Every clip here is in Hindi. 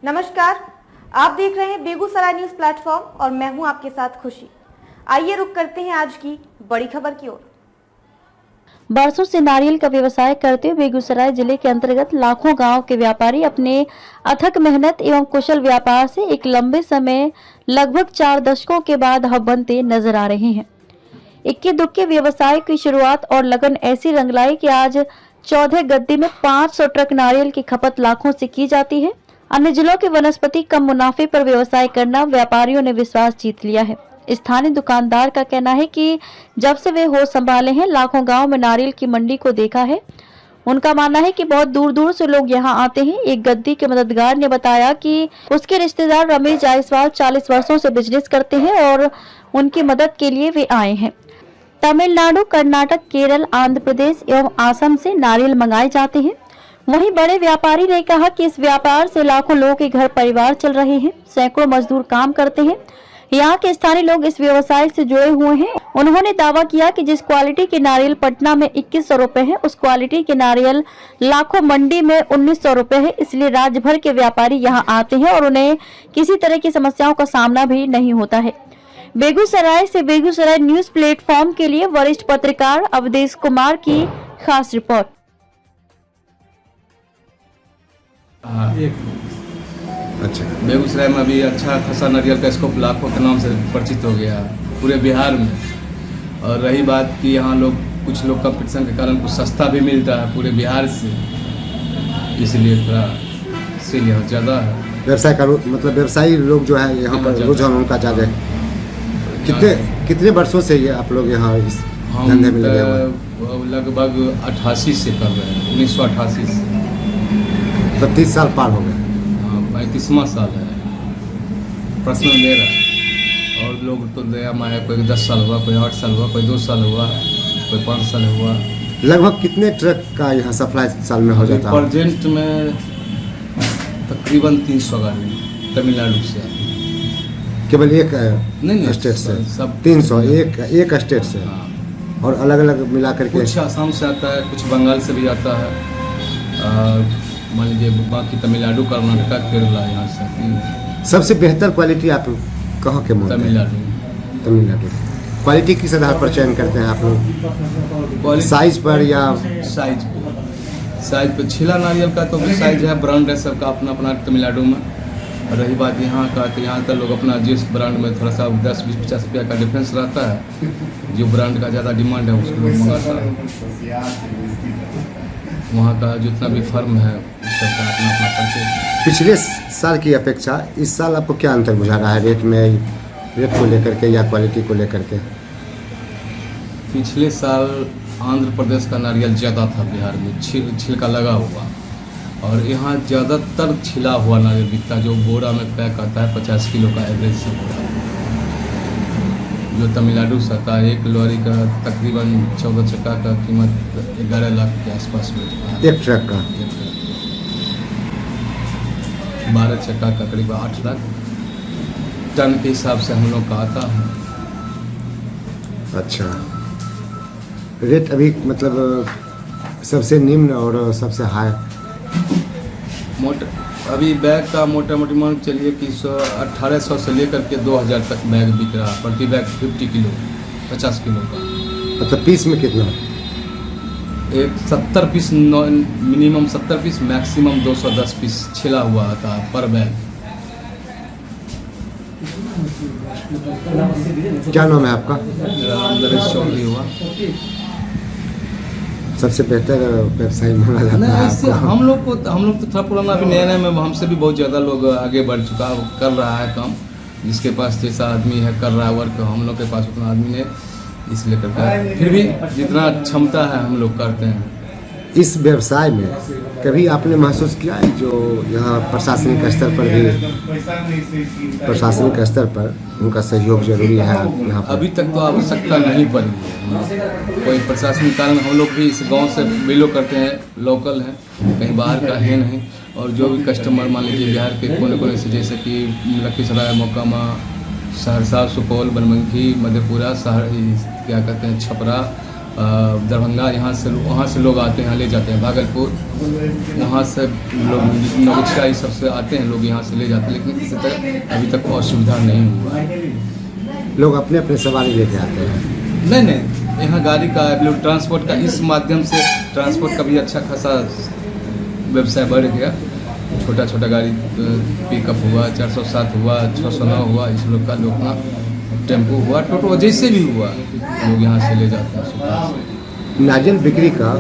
नमस्कार, आप देख रहे हैं बेगूसराय न्यूज प्लेटफॉर्म और मैं हूं आपके साथ खुशी। आइए रुक करते हैं आज की बड़ी खबर की ओर। बरसों से नारियल का व्यवसाय करते हुए बेगूसराय जिले के अंतर्गत लाखों गांव के व्यापारी अपने अथक मेहनत एवं कुशल व्यापार से एक लंबे समय लगभग 4 दशकों के बाद हब बनते नजर आ रहे हैं। इक्के दुक्के व्यवसाय की शुरुआत और लगन ऐसी रंग लाई कि आज चौथे गद्दी में 500 ट्रक नारियल की खपत लाखों से की जाती है। अन्य जिलों के वनस्पति कम मुनाफे पर व्यवसाय करना व्यापारियों ने विश्वास जीत लिया है। स्थानीय दुकानदार का कहना है कि जब से वे होश संभाले हैं लाखों गांव में नारियल की मंडी को देखा है। उनका मानना है कि बहुत दूर दूर से लोग यहां आते हैं। एक गद्दी के मददगार ने बताया कि उसके रिश्तेदार रमेश जायसवाल 40 वर्षों से बिजनेस करते हैं और उनकी मदद के लिए वे आए हैं। तमिलनाडु, कर्नाटक, केरल, आंध्र प्रदेश एवं आसम से नारियल मंगाए जाते हैं। वहीं बड़े व्यापारी ने कहा कि इस व्यापार से लाखों लोगों के घर परिवार चल रहे हैं। सैकड़ों मजदूर काम करते हैं। यहाँ के स्थानीय लोग इस व्यवसाय से जुड़े हुए हैं। उन्होंने दावा किया कि जिस क्वालिटी के नारियल पटना में 2100 रुपए है, उस क्वालिटी के नारियल लाखों मंडी में 1900 रुपए है। इसलिए राज्य भर के व्यापारी यहाँ आते हैं और उन्हें किसी तरह की समस्याओं का सामना भी नहीं होता है। बेगूसराय से बेगूसराय न्यूज प्लेटफॉर्म के लिए वरिष्ठ पत्रकार अवधेश कुमार की खास रिपोर्ट। अच्छा, बेगूसराय में अभी अच्छा खासा नारियल का स्कोप लाखों के नाम से परिचित हो गया पूरे बिहार में। और रही बात कि यहाँ लोग कुछ लोग कंपटीशन के कारण कुछ सस्ता भी मिलता है पूरे बिहार से, इसलिए थोड़ा सेल यहाँ ज़्यादा है। व्यवसाय का मतलब व्यवसायी लोग जो है यहाँ पर रुझान उनका ज़्यादा है। कितने वर्षों से ये आप लोग यहाँ इस धंधे में लगे हुए हैं? लगभग 88 से कर रहे हैं, 1988 से। तो 30 साल पार हो गए। 35वां साल है पर्सनल मेरा। और लोग तो नया माया, कोई 10 साल हुआ, कोई 8 साल हुआ, कोई 2 साल हुआ, कोई 5 साल हुआ। लगभग कितने ट्रक का यहाँ सप्लाई साल में हो जाता है? प्रेजेंट में तकरीबन 300 गाड़ी तमिलनाडु से आती है। केवल एक नहीं स्टेट से? सब 300 एक स्टेट से। हाँ। और अलग अलग मिला करके कुछ आसाम से आता है, कुछ बंगाल से भी आता है, मान लीजिए बाकी तमिलनाडु, कर्नाटका, केरला, यहाँ से आती है। सबसे बेहतर क्वालिटी आप कहाँ के मानते हैं? तमिलनाडु। क्वालिटी किस आधार पर चयन करते हैं आप लोग? साइज पर या साइज पे छिला नारियल का तो साइज है, ब्रांड है सबका अपना अपना तमिलनाडु में। और रही बात यहाँ का, तो यहाँ का लोग अपना जिस ब्रांड में थोड़ा सा 10, 20, 50 रुपया का डिफरेंस रहता है, जो ब्रांड का ज़्यादा डिमांड है उसको लोग मंगाता है। वहाँ का जितना भी फर्म है सबका अपना अपना परचेज। पिछले साल की अपेक्षा इस साल आपको क्या अंतर बुझा रहा है रेट को लेकर के या क्वालिटी को लेकर के? पिछले साल आंध्र प्रदेश का नारियल ज़्यादा था बिहार में, छिलका लगा हुआ, और यहाँ ज़्यादातर छिला हुआ नारियल बिकता, जो बोरा में पैक आता है 50 किलो का एवरेज से बोरा, जो तमिलनाडु से आता है। एक लॉरी का तकरीबन 14 चक्का का कीमत 11 लाख के आसपास मिलता है। एक ट्रक का 12 चक्का का करीब 8 लाख टन के हिसाब से हम लोग का आता है। अच्छा, रेट अभी मतलब सबसे निम्न और सबसे हाई? अभी बैग का मोटा मोटी मान चलिए कि 1800 से लेकर के 2000 तक बैग बिक रहा है। प्रति बैग 50 किलो 50 किलो का। मतलब पीस में कितना? एक 70 piece, minimum 70 piece, maximum 210 piece छिला हुआ आता है पर बैग। क्या नाम है आपका? नरेश चौधरी हुआ। सबसे बेहतर व्यवसाय माना जाता है इससे हम लोग तो थोड़ा पुराना, अभी नए में हमसे भी बहुत ज़्यादा लोग आगे बढ़ चुका, कर रहा है काम। जिसके पास जैसा आदमी है कर रहा है वर्क, हम लोग के पास उतना आदमी नहीं, इसलिए करता है। फिर भी जितना क्षमता है हम लोग करते हैं। इस व्यवसाय में कभी आपने महसूस किया है जो यहाँ प्रशासनिक स्तर पर उनका सहयोग जरूरी है यहाँ पर? अभी तक तो आवश्यकता नहीं पड़ी है। कोई प्रशासनिक कारण हम लोग भी इस गांव से बिलोंग करते हैं, लोकल हैं, कहीं बाहर का है नहीं। और जो भी कस्टमर मान लीजिए बिहार के कोने कोने से, जैसे कि लखीसराय, मोकामा, सहरसा, सुपौल, बनमनखी, मधेपुरा, क्या कहते हैं, छपरा, दरभंगा, वहाँ से लोग आते हैं, यहाँ ले जाते हैं, भागलपुर, वहाँ से लोग नौगछिया ये सबसे आते हैं लोग, यहाँ से ले जाते हैं, लेकिन किसी तरह अभी तक असुविधा नहीं हुआ है। लोग अपने अपने सवारी लेके आते हैं? नहीं, यहाँ गाड़ी का लोग ट्रांसपोर्ट का, इस माध्यम से ट्रांसपोर्ट का भी अच्छा खासा व्यवसाय बढ़ गया। छोटा छोटा गाड़ी पिकअप हुआ, 407 हुआ, 609 हुआ, इस लोग का लोकना टेम्पो हुआ, टोटो जैसे भी हुआ लोग यहाँ से ले जाते हैं। नारियल बिक्री का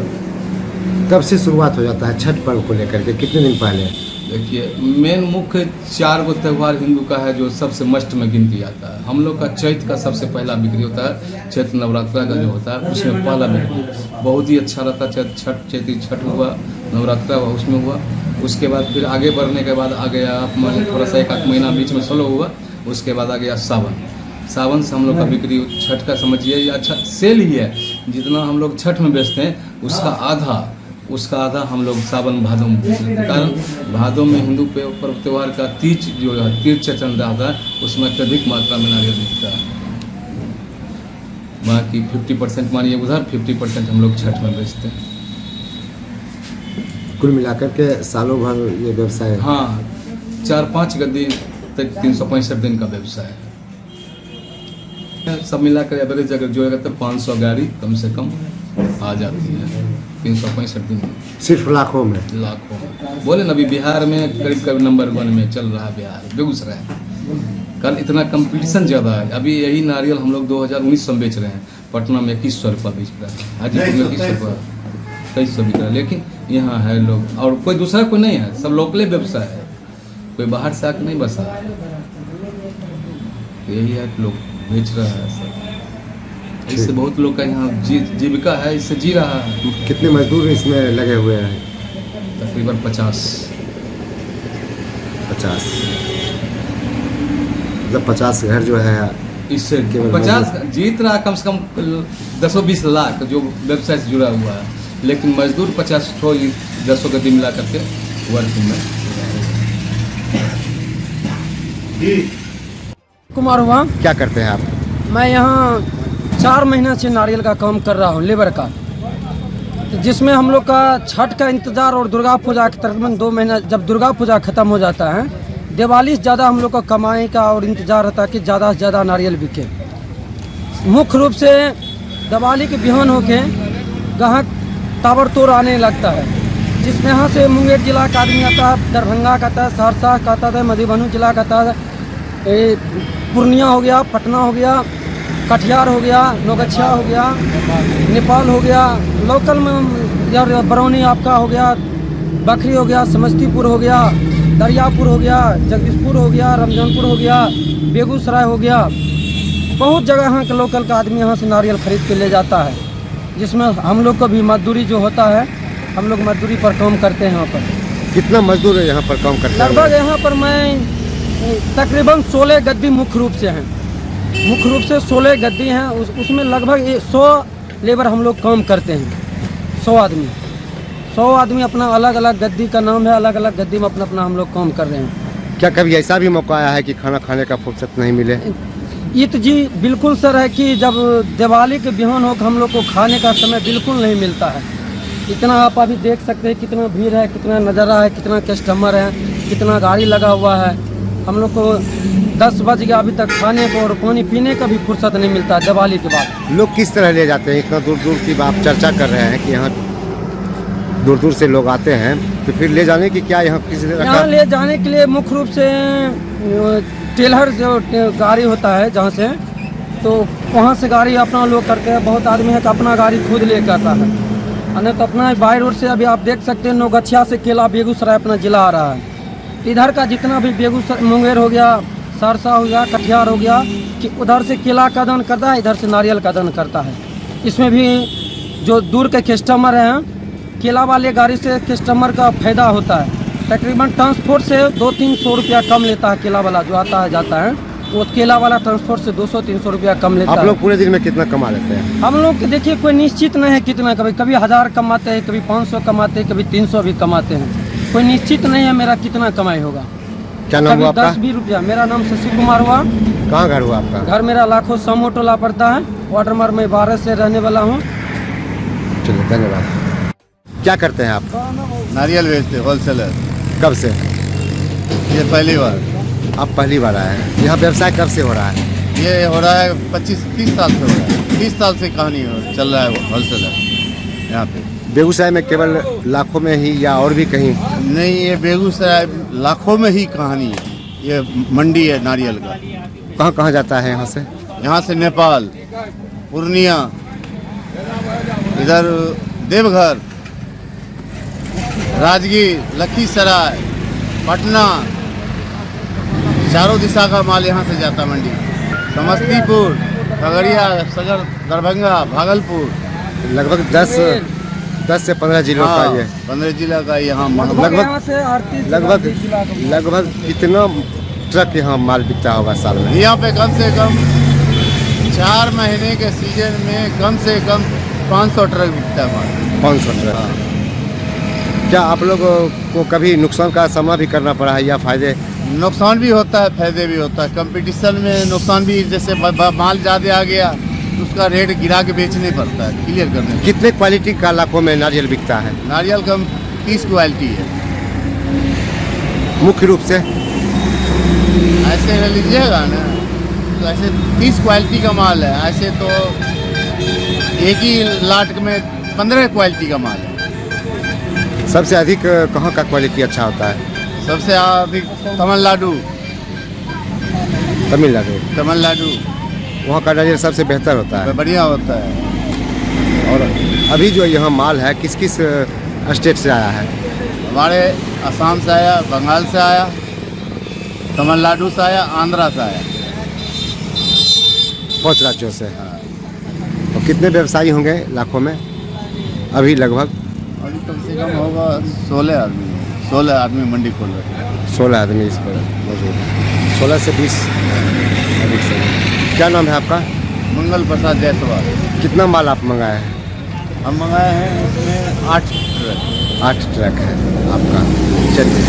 कब से शुरुआत हो जाता है छठ पर्व को लेकर के, कितने दिन पहले? देखिए, मेन मुख्य 4 गो त्यौहार हिंदू का है जो सबसे मस्ट में गिनती आता है। हम लोग का चैत का सबसे पहला बिक्री होता है, चैत्र नवरात्रा का जो होता है उसमें पहला बिक्री बहुत ही अच्छा रहता है। चैती छठ हुआ, नवरात्रा हुआ, उसमें हुआ। उसके बाद फिर आगे बढ़ने के बाद आ गया, आप मान थोड़ा सा 1 महीना बीच में स्लो हुआ, उसके बाद आ गया सावन से हम लोग का बिक्री छठ का समझिए ये अच्छा सेल ही है। जितना हम लोग छठ में बेचते हैं उसका आधा हम लोग सावन भादों में बेचते हैं। कारण भादों में हिंदू पर्व त्यौहार का तीज जो है, तीर्थ चंद्र आता है, उसमें अत्यधिक मात्रा में नारियल बिकता है। बाकी 50% मानिए उधर, 50% हम लोग छठ में बेचते हैं। कुल मिलाकर के सालों भर ये व्यवसाय? हाँ, 4-5 गद्दी तक 365 दिन का व्यवसाय है। सब मिलाकर एवरेज अगर जोड़ेगा तो 500 गाड़ी कम से कम आ जाती है 365 दिन में। सिर्फ लाखों में? लाखों में। बोले ना, अभी बिहार में करीब नंबर 1 में चल रहा है बिहार, बेगूसराय। कल इतना कंपटीशन ज़्यादा है। अभी यही नारियल हम लोग 2019 में बेच रहे हैं, पटना में 2100 रुपये बेच रहा है, हाजीपुर में 2100 रुपये, 2300 बिक रहा है। लेकिन यहाँ है लोग, और कोई दूसरा कोई नहीं है, सब लोकले व्यवसाय है, कोई बाहर से आकर नहीं बसा है। यही है कि लोग बेच रहा है सब। इससे बहुत लोग का यहाँ जीविका है, इससे जी रहा है। कितने मजदूर इसमें लगे हुए हैं? तकरीबन 50। मतलब 50 घर जो है इससे 50 जीत रहा, कम से कम 10-20 लाख जो व्यवसाय से जुड़ा हुआ है। लेकिन मजदूर 50 ठो 10 गद्दी मिला करके वर्किंग में। कुमार हुआ। क्या करते हैं आप? मैं यहाँ 4 महीना से नारियल का काम कर रहा हूँ, लेबर का, जिसमें हम लोग का छठ का इंतज़ार और दुर्गा पूजा के तकरीबन 2 महीना, जब दुर्गा पूजा ख़त्म हो जाता है, दिवाली से ज़्यादा हम लोग का कमाई का और इंतज़ार रहता है कि ज़्यादा से ज़्यादा नारियल बिके। मुख्य रूप से दिवाली के बिहान होके ग्राहक ताबड़तोड़ आने लगता है, जिसमें यहाँ से मुंगेर जिला का आदमी आता है, दरभंगा का आता है, सहरसा का आता है, मधुबनी जिला का आता है, पूर्णिया हो गया, पटना हो गया, कटिहार हो गया, नौगछिया हो गया, नेपाल हो गया, लोकल में यार बरौनी आपका हो गया, बखरी हो गया, समस्तीपुर हो गया, दरियापुर हो गया, जगदीशपुर हो गया, रमजानपुर हो गया, बेगूसराय हो गया। बहुत जगह यहाँ के लोकल का आदमी यहाँ से नारियल खरीद के ले जाता है, जिसमें हम लोग को भी मजदूरी जो होता है, हम लोग मजदूरी पर काम करते हैं। यहाँ पर कितना मजदूर यहाँ पर काम करते हैं? लगभग यहाँ पर मैं तकरीबन 16 गद्दी मुख्य रूप से हैं, मुख्य रूप से 16 गद्दी हैं। उसमें लगभग 100 लेबर हम लोग काम करते हैं। 100 आदमी अपना अलग अलग गद्दी का नाम है, अलग अलग गद्दी में अपना अपना हम लोग काम कर रहे हैं। क्या कभी ऐसा भी मौका आया है कि खाना खाने का फुर्सत नहीं मिले? ये तो जी बिल्कुल सर है कि जब दिवाली के बिहान हो हम लोग को खाने का समय बिल्कुल नहीं मिलता है। इतना आप अभी देख सकते हैं कितना भीड़ है, कितना नज़ारा है, कितना कस्टमर है, कितना गाड़ी लगा हुआ है। हम लोग को 10 बज गया, अभी तक खाने को और पानी पीने का भी फुर्सत नहीं मिलता दिवाली के बाद। लोग किस तरह ले जाते हैं? इतना दूर दूर की आप चर्चा कर रहे हैं कि यहाँ दूर दूर से लोग आते हैं, तो फिर ले जाने की क्या यहाँ किसी यहाँ ले जाने के लिए मुख्य रूप से टेलर जो गाड़ी होता है जहाँ से, तो वहाँ से गाड़ी अपना लोग करते हैं। बहुत आदमी है कि अपना गाड़ी खुद लेकर आता है, नहीं तो अपना बाई रोड से। अभी आप देख सकते हैं नौगछिया से केला बेगूसराय अपना जिला आ रहा है। इधर का जितना भी बेगूसराय, मुंगेर हो गया, सहरसा हो गया, कटिहार हो गया, कि उधर से केला का दान करता है, इधर से नारियल का दान करता है। इसमें भी जो दूर के कस्टमर हैं, केला वाले गाड़ी से कस्टमर का फायदा होता है। तकरीबन ट्रांसपोर्ट से 200-300 रुपया कम लेता है केला वाला जो आता है जाता है, वो केला वाला ट्रांसपोर्ट से 200-300 रुपया कम लेता है। आप लोग पूरे दिन में कितना कमा लेते हैं? हम लोग देखिए कोई निश्चित नहीं है कितना, कभी 1000 कमाते हैं, कभी 500 कमाते हैं, कभी 300 भी कमाते हैं। कोई निश्चित नहीं है मेरा कितना कमाई होगा। क्या नाम हुआ आपका? 10-20 रुपया। मेरा नाम शशि कुमार हुआ। कहाँ घर हुआ आपका? घर मेरा लाखों समो टोला पड़ता है, वाटर मार्ग में 12 से रहने वाला हूँ। चलिए धन्यवाद। क्या करते हैं आप? नारियल बेचते होलसेलर। कब से? ये पहली बार। आप पहली बार आए हैं यहाँ? व्यवसाय कब से हो रहा है? ये हो रहा है 25-30 साल से हो रहा है। 30 साल से कहानी चल रहा है होलसेलर यहाँ पे। बेगूसराय में केवल लाखों में ही या और भी कहीं? नहीं, ये बेगूसराय लाखों में ही कहानी है। ये मंडी है नारियल का। कहाँ कहाँ जाता है यहाँ से? यहाँ से नेपाल, पूर्णिया, इधर देवघर, राजगीर, लखीसराय, पटना, चारों दिशा का माल यहाँ से जाता मंडी। समस्तीपुर, खगड़िया, सगर, दरभंगा, भागलपुर, लगभग 10 से 15 जिलों का ये। 15 जिला का यहाँ माल। लगभग कितना ट्रक यहाँ माल बिकता होगा साल में? यहाँ पे कम से कम 4 महीने के सीजन में कम से कम 500 ट्रक बिकता है माल। 500 ट्रक। क्या आप लोगों को कभी नुकसान का सामना भी करना पड़ा है या फायदे? नुकसान भी होता है, फायदे भी होता है। कंपटीशन में नुकसान भी, जैसे माल ज़्यादा आ गया तो उसका रेट गिरा के बेचने पड़ता है, क्लियर करने। कितने क्वालिटी का लाखों में नारियल बिकता है? नारियल का 30 क्वालिटी है। मुख्य रूप से ऐसे ले लीजिएगा ना तो ऐसे 30 क्वालिटी का माल है। ऐसे तो एक ही लाट में 15 क्वालिटी का माल है। सबसे अधिक कहाँ का क्वालिटी अच्छा होता है? सबसे अधिक तमिलनाडु। तमिलनाडु वहाँ का नारियल सबसे बेहतर होता है, बढ़िया होता है। और अभी जो यहाँ माल है किस किस स्टेट से आया है? हमारे असम से आया, बंगाल से आया, तमिलनाडु से आया, आंध्रा से आया। 5 राज्यों से। तो कितने व्यवसायी होंगे लाखों में अभी? लगभग अभी कम से कम होगा 16 आदमी। 16 आदमी मंडी खोल रहे हैं। 16 आदमी इस पर मौजूद है। 16 से 20 अधिक से। क्या नाम है आपका? मंगल प्रसाद जायसवाल। कितना माल आप मंगाए हैं? हम मंगाए हैं इसमें 8 ट्रक। 8 ट्रक है आपका। चलिए,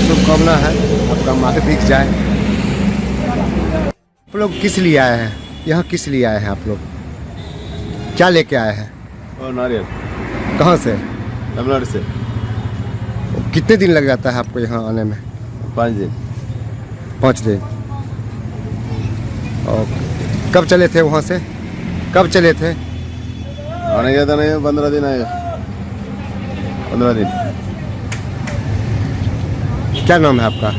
शुभकामना है आपका माल बिक जाए। आप लोग किस लिए आए हैं यहाँ? किस लिए आए हैं आप लोग? क्या लेके आए हैं? और नारियल। कहाँ से? तमिलनाडु से। कितने दिन लग जाता है आपको यहाँ आने में? 5 दिन। 5 दिन। और कब चले थे वहाँ से? कब चले थे? आने का तो नहीं, 15 दिन आएगा। 15 दिन। क्या नाम है आपका?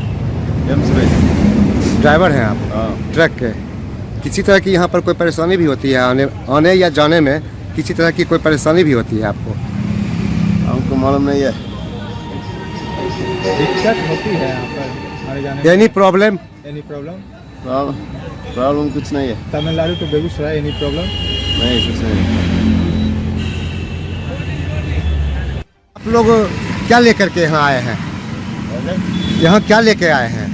ड्राइवर हैं आप? हाँ। ट्रक के। किसी तरह की यहाँ पर कोई परेशानी भी होती है आने या जाने में? किसी तरह की कोई परेशानी भी होती है आपको? हमको मालूम नहीं है। दिक्कत होती है यहाँ पर आने जाने में। Any problem? Any problem? Problem कुछ नहीं है। Tamil Nadu to Begusarai any problem? नहीं, कुछ नहीं। आप लोग क्या लेकर के यहाँ आए हैं? यहाँ क्या लेके आए हैं?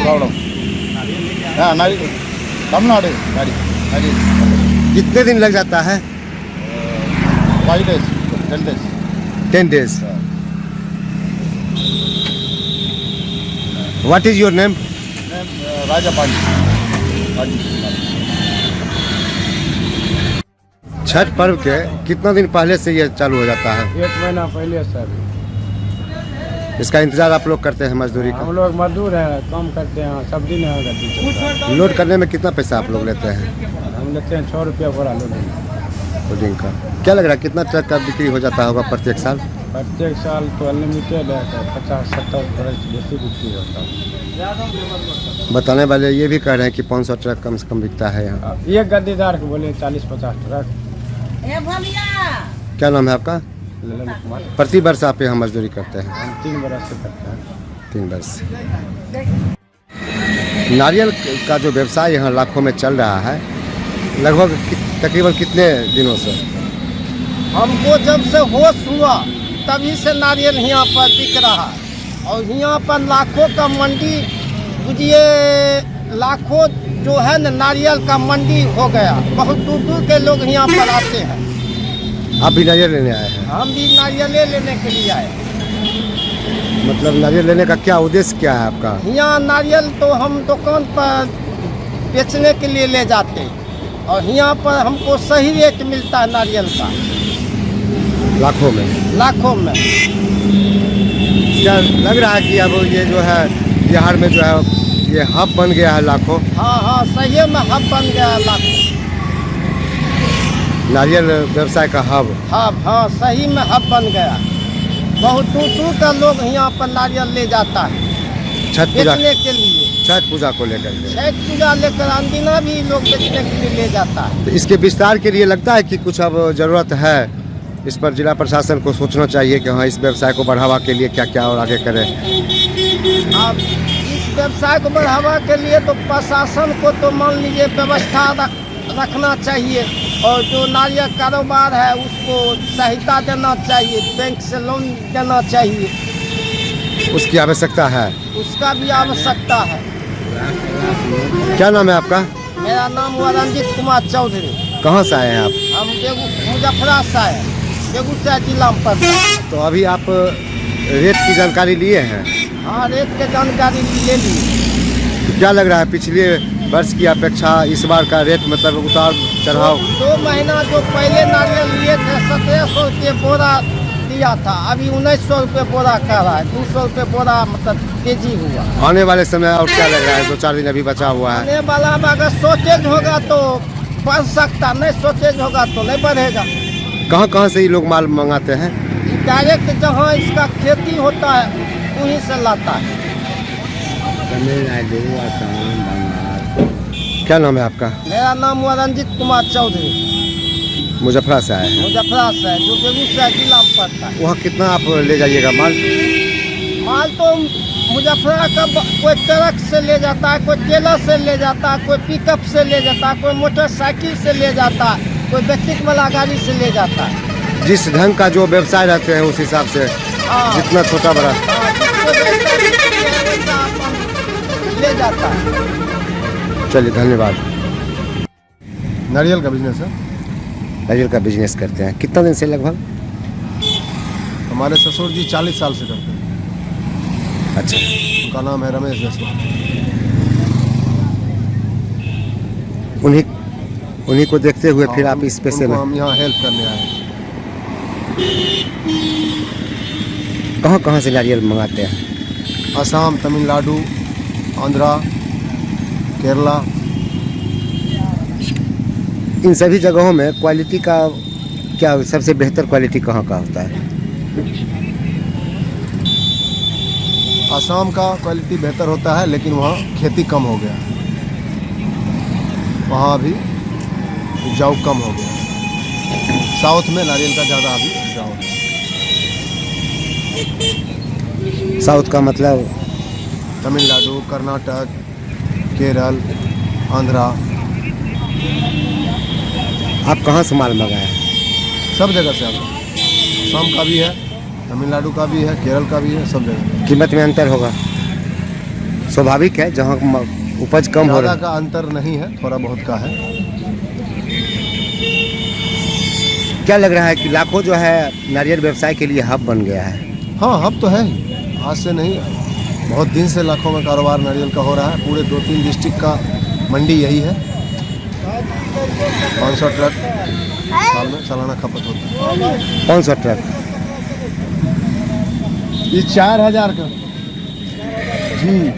प्रॉब्लम। हाँ, नारियल। तमिलनाडु नारियल। कितने दिन लग जाता है? 5 days, 10 days। 10 days. What is your name? राजा पांडे। छठ पर्व के कितना दिन पहले से ये चालू हो जाता है? 1 महीना पहले सर। इसका इंतजार आप लोग करते हैं मजदूरी का? हम लोग मजदूर हैं, काम करते हैं, सब दिन है। लोड करने में कितना पैसा आप लोग लेते हैं? हम लेते हैं 6 रुपया बोरा लोडिंग का। क्या लग रहा है कितना ट्रक का बिक्री हो जाता होगा प्रत्येक साल? प्रत्येक साल तो अनलिमिटेड है, 50-70 जैसे बिक्री होता है। बताने वाले ये भी कह रहे हैं कि 500 ट्रक कम से कम बिकता है यहाँ। एक गद्दीदार को बोले 40-50 ट्रक। क्या नाम है आपका? ललन कुमार। प्रति वर्ष आप यहाँ मजदूरी करते हैं? हम 3 बरस से करते हैं। 3 वर्ष। नारियल का जो व्यवसाय यहाँ लाखों में चल रहा है, लगभग तकरीबन कितने दिनों से? हमको जब से होश हुआ तभी से नारियल यहाँ पर बिक रहा है। और यहाँ पर लाखों का मंडी, बुझिए लाखों जो है न नारियल का मंडी हो गया। बहुत दूर दूर के लोग यहाँ पर आते हैं। आप भी नारियल लेने आए हैं? हम भी नारियले लेने के लिए आए। मतलब नारियल लेने का क्या उद्देश्य क्या है आपका? यहाँ नारियल तो हम दुकान पर बेचने के लिए ले जाते हैं और यहाँ पर हमको सही रेट मिलता है नारियल का, लाखों में। लाखों में। क्या लग रहा है कि अब ये जो है बिहार में जो है ये हब बन गया है लाखों? हाँ, सही में हब बन गया है लाखों, नारियल व्यवसाय का हब। हाँ, सही में हब बन गया। बहुत दूर का लोग यहाँ पर नारियल ले जाता है छठ पूजा बेचने के लिए, छठ पूजा को लेकर के। छठ पूजा लेकर अंदिना भी लोग बेचने के लिए ले जाता है। तो इसके विस्तार के लिए लगता है कि कुछ अब जरूरत है, इस पर जिला प्रशासन को सोचना चाहिए कि हाँ इस व्यवसाय को बढ़ावा के लिए क्या क्या और आगे करें। अब इस व्यवसाय को बढ़ावा के लिए तो प्रशासन को तो मान लीजिए व्यवस्था रखना चाहिए, और जो नारियल कारोबार है उसको सहायता देना चाहिए, बैंक से लोन देना चाहिए, उसकी आवश्यकता है, उसका भी आवश्यकता है। क्या नाम है आपका? मेरा नाम हुआ रंजीत कुमार चौधरी। कहाँ से आए हैं आप? हम मुजफ्फरा से आए, बेगूसराय जिला में पड़ता है। तो अभी आप रेट की जानकारी लिए हैं? हाँ, रेट की जानकारी ले ली। तो क्या लग रहा है पिछले वर्ष की अपेक्षा इस बार का रेट मतलब उतार चढ़ाव? 2 महीना जो पहले नारियल लिए थे 1700 रुपये बोरा दिया था, अभी 1900 रुपये बोरा कर रहा है, 200 रुपये बोरा मतलब तेजी हुआ। आने वाले समय और क्या लग रहा है? 2-4 दिन अभी बचा हुआ है। आने वाला में अगर शॉर्टेज होगा तो बढ़ सकता, नहीं शॉर्टेज होगा तो नहीं बढ़ेगा। कहाँ से ये लोग माल मंगाते हैं? डायरेक्ट जहाँ इसका खेती होता है वहीं से लाता है। तमिलनाडु, असम, बंगाल। क्या नाम है आपका? मेरा नाम हुआ रंजीत कुमार चौधरी, मुजफ्फरा से आए हैं। मुजफ्फरा से, जो बेगूसराय जिला में पड़ता है। वहाँ कितना आप ले जाइएगा माल? माल तो मुजफ्फरा का कोई ट्रक से ले जाता है, कोई टेलर से ले जाता है, कोई पिकअप से ले जाता है, कोई मोटरसाइकिल से ले जाता है, कोई व्यक्तिगत वाला गाड़ी से ले जाता है। जिस ढंग का जो व्यवसाय रहते हैं उस हिसाब से हाँ, जितना छोटा बड़ा जिसको जैसा वैसा अपन ले जाता है। चलिए धन्यवाद। नारियल का बिजनेस है। नारियल का बिजनेस करते हैं कितना दिन से? लगभग हमारे ससुर जी 40 साल से करते हैं। अच्छा, उनका नाम है रमेश जायसवाल। उन्हीं को देखते हुए फिर आप इस पेशे में? हम यहाँ हेल्प करने आए हैं। कहाँ से नारियल मंगाते हैं? असम, तमिलनाडु, आंध्रा, केरला। इन सभी जगहों में क्वालिटी का क्या सबसे बेहतर क्वालिटी कहाँ का होता है? असम का क्वालिटी बेहतर होता है, लेकिन वहाँ खेती कम हो गया, वहाँ अभी उपजाऊ कम हो गया। साउथ में नारियल का ज़्यादा अभी उपजाऊ है। साउथ का मतलब? तमिलनाडु, कर्नाटक, केरल, आंध्रा। आप कहाँ से माल मंगाए? सब जगह से आता है। असम का भी है, तमिलनाडु का भी है, केरल का भी है, सब जगह। कीमत में अंतर होगा? स्वाभाविक है, जहाँ उपज कम हो रहा ज़्यादा का अंतर नहीं है, थोड़ा बहुत का है। क्या लग रहा है कि लाखों जो है नारियल व्यवसाय के लिए हब बन गया है? हाँ, हब तो है ही, आज से नहीं, बहुत दिन से लाखों में कारोबार नारियल का हो रहा है। पूरे 2-3 डिस्ट्रिक्ट का मंडी यही है। 500 ट्रक साल में सालाना खपत होता है। 500 ट्रक? ये 4000 का जी।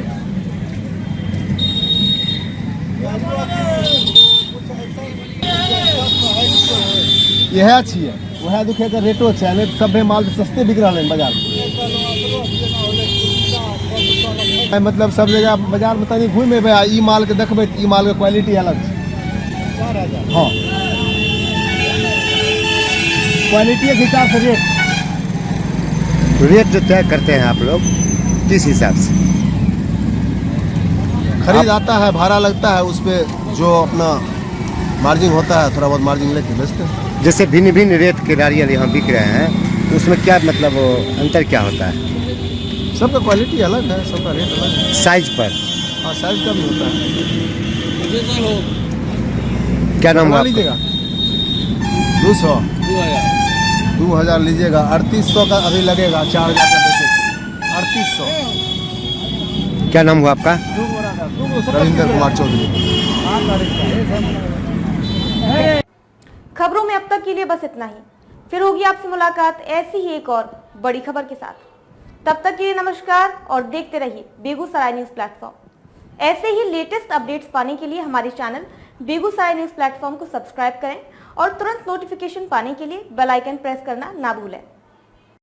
यह अच्छी है, वह दुखे का रेटो अच्छा है, नहीं सब माल सस्ते बिक रहा है बाजार में। मतलब सब जगह बाजार में तनी घूमे ई माल के देखबे, ई माल के क्वालिटी अलग है। हाँ, क्वालिटी के हिसाब से रेट जो तय करते हैं आप लोग किस हिसाब से? खरीद आता है, भाड़ा लगता है, उस पर जो अपना मार्जिन होता है थोड़ा बहुत मार्जिन लेके बेचते हैं। जैसे भिन्न भिन्न रेट के नारियल यहाँ बिक रहे हैं, तो उसमें क्या मतलब अंतर क्या होता है? सबका क्वालिटी अलग है, सबका रेट अलग है। साइज पर? हाँ, साइज का भी होता है। क्या नाम हुआ? लीजिएगा 200 2000 लीजिएगा, 3800 का अभी लगेगा, 4000 का बेचेगा। 3800। क्या नाम हुआ आपका? रविंद्र कुमार चौधरी। खबरों में अब तक के लिए बस इतना ही। फिर होगी आपसे मुलाकात ऐसी ही एक और बड़ी खबर के साथ। तब तक के लिए नमस्कार और देखते रहिए बेगूसराय न्यूज प्लेटफॉर्म। ऐसे ही लेटेस्ट अपडेट्स पाने के लिए हमारे चैनल बेगूसराय न्यूज प्लेटफॉर्म को सब्सक्राइब करें और तुरंत नोटिफिकेशन पाने के लिए बेल आइकन प्रेस करना ना भूलें।